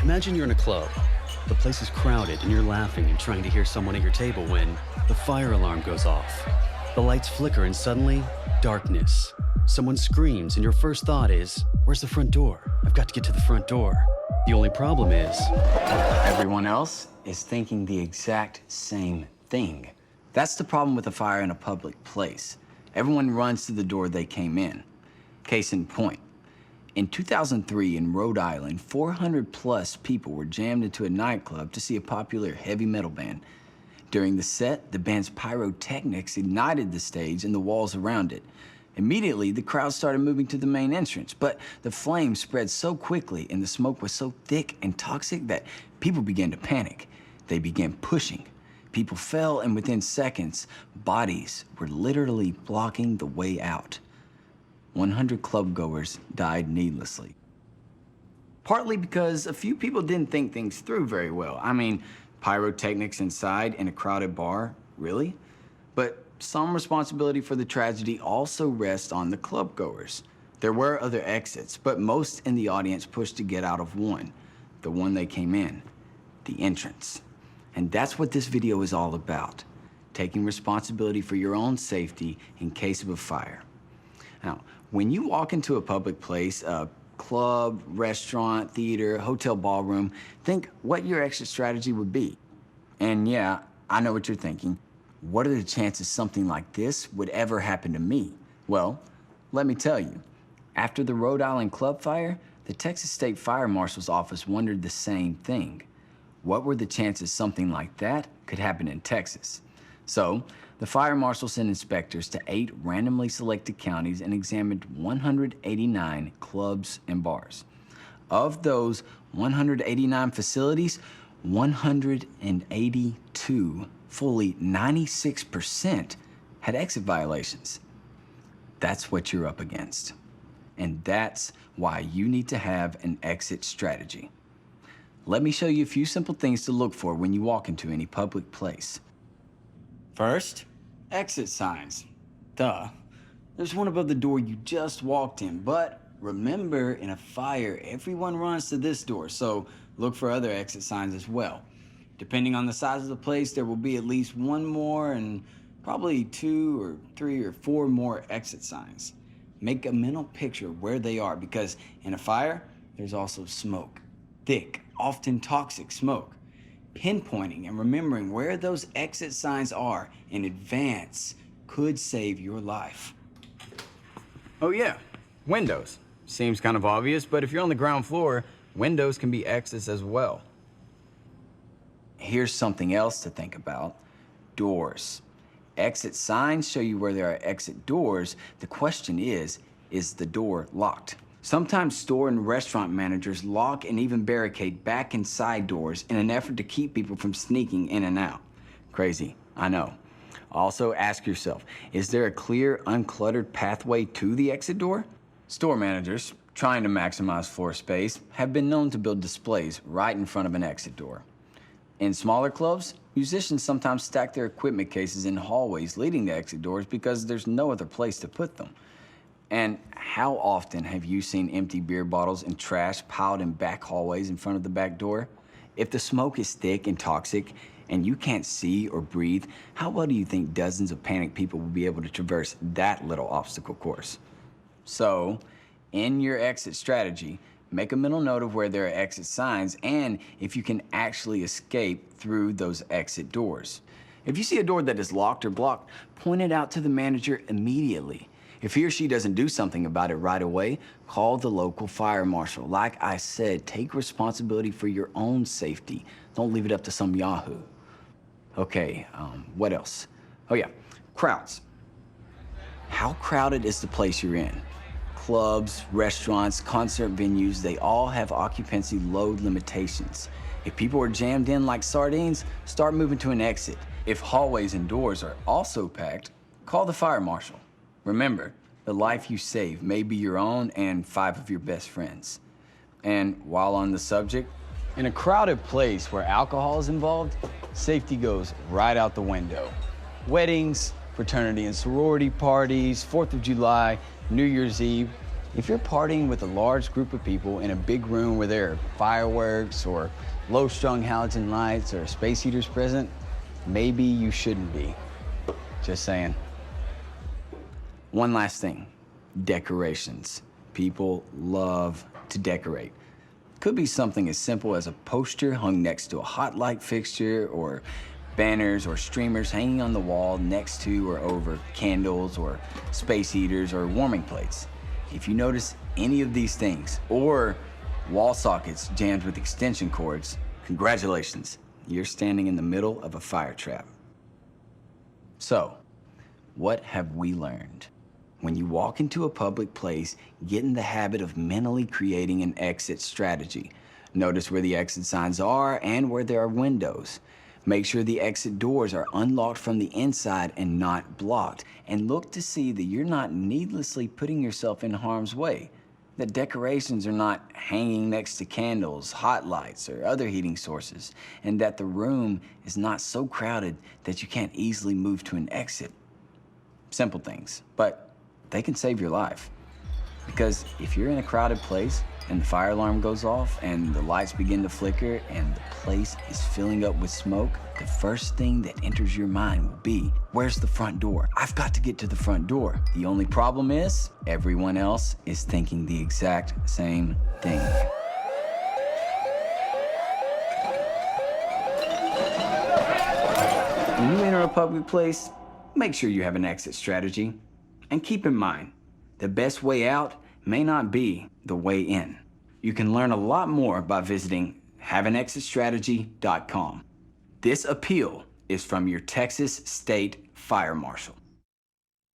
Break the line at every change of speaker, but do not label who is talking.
Imagine you're in a club. The place is crowded and you're laughing and trying to hear someone at your table when the fire alarm goes off. The lights flicker and suddenly, darkness. Someone screams and your first thought is, where's the front door? I've got to get to the front door. The only problem is...
everyone else is thinking the exact same thing. That's the problem with a fire in a public place. Everyone runs to the door they came in. Case in point. In 2003 in Rhode Island, 400 plus people were jammed into a nightclub to see a popular heavy metal band. During the set, the band's pyrotechnics ignited the stage and the walls around it. Immediately, the crowd started moving to the main entrance, but the flames spread so quickly and the smoke was so thick and toxic that people began to panic. They began pushing. People fell, and within seconds, bodies were literally blocking the way out. 100 clubgoers died needlessly. Partly because a few people didn't think things through very well. I mean, pyrotechnics inside in a crowded bar, really? But some responsibility for the tragedy also rests on the clubgoers. There were other exits, but most in the audience pushed to get out of one, the one they came in, the entrance. And that's what this video is all about, taking responsibility for your own safety in case of a fire. Now, when you walk into a public place, a club, restaurant, theater, hotel ballroom, think what your exit strategy would be. And yeah, I know what you're thinking. What are the chances something like this would ever happen to me? Well, let me tell you. After the Rhode Island club fire, the Texas State Fire Marshal's office wondered the same thing. What were the chances something like that could happen in Texas? So, the fire marshal sent inspectors to 8 randomly selected counties and examined 189 clubs and bars. Of those 189 facilities, 182, fully 96%, had exit violations. That's what you're up against. And that's why you need to have an exit strategy. Let me show you a few simple things to look for when you walk into any public place. First, exit signs. Duh. There's one above the door you just walked in, but remember, in a fire, everyone runs to this door, so look for other exit signs as well. Depending on the size of the place, there will be at least one more and probably 2 or 3 or 4 more exit signs. Make a mental picture of where they are, because in a fire, there's also smoke. Thick, often toxic smoke. Pinpointing and remembering where those exit signs are in advance could save your life. Oh yeah, windows. Seems kind of obvious, but if you're on the ground floor, windows can be exits as well. Here's something else to think about. Doors. Exit signs show you where there are exit doors. The question is the door locked? Sometimes store and restaurant managers lock and even barricade back and side doors in an effort to keep people from sneaking in and out. Crazy, I know. Also ask yourself, is there a clear, uncluttered pathway to the exit door? Store managers, trying to maximize floor space, have been known to build displays right in front of an exit door. In smaller clubs, musicians sometimes stack their equipment cases in hallways leading to exit doors because there's no other place to put them. And how often have you seen empty beer bottles and trash piled in back hallways in front of the back door? If the smoke is thick and toxic and you can't see or breathe, how well do you think dozens of panicked people will be able to traverse that little obstacle course? So, in your exit strategy, make a mental note of where there are exit signs and if you can actually escape through those exit doors. If you see a door that is locked or blocked, point it out to the manager immediately. If he or she doesn't do something about it right away, call the local fire marshal. Like I said, take responsibility for your own safety. Don't leave it up to some yahoo. Okay, what else? Oh yeah, crowds. How crowded is the place you're in? Clubs, restaurants, concert venues, they all have occupancy load limitations. If people are jammed in like sardines, start moving to an exit. If hallways and doors are also packed, call the fire marshal. Remember, the life you save may be your own and 5 of your best friends. And while on the subject, in a crowded place where alcohol is involved, safety goes right out the window. Weddings, fraternity and sorority parties, 4th of July, New Year's Eve, If you're partying with a large group of people in a big room where there are fireworks or low-strung halogen lights or space heaters present, maybe you shouldn't be. Just saying. One last thing, decorations. People love to decorate. Could be something as simple as a poster hung next to a hot light fixture, or banners or streamers hanging on the wall next to or over candles or space heaters or warming plates. If you notice any of these things, or wall sockets jammed with extension cords, congratulations, you're standing in the middle of a fire trap. So, what have we learned? When you walk into a public place, get in the habit of mentally creating an exit strategy. Notice where the exit signs are and where there are windows. Make sure the exit doors are unlocked from the inside and not blocked. And look to see that you're not needlessly putting yourself in harm's way. That decorations are not hanging next to candles, hot lights, or other heating sources. And that the room is not so crowded that you can't easily move to an exit. Simple things, but they can save your life. Because if you're in a crowded place and the fire alarm goes off and the lights begin to flicker and the place is filling up with smoke, the first thing that enters your mind will be, where's the front door? I've got to get to the front door. The only problem is, everyone else is thinking the exact same thing. When you enter a public place, make sure you have an exit strategy. And keep in mind, the best way out may not be the way in. You can learn a lot more by visiting haveanexitstrategy.com. This appeal is from your Texas State Fire Marshal.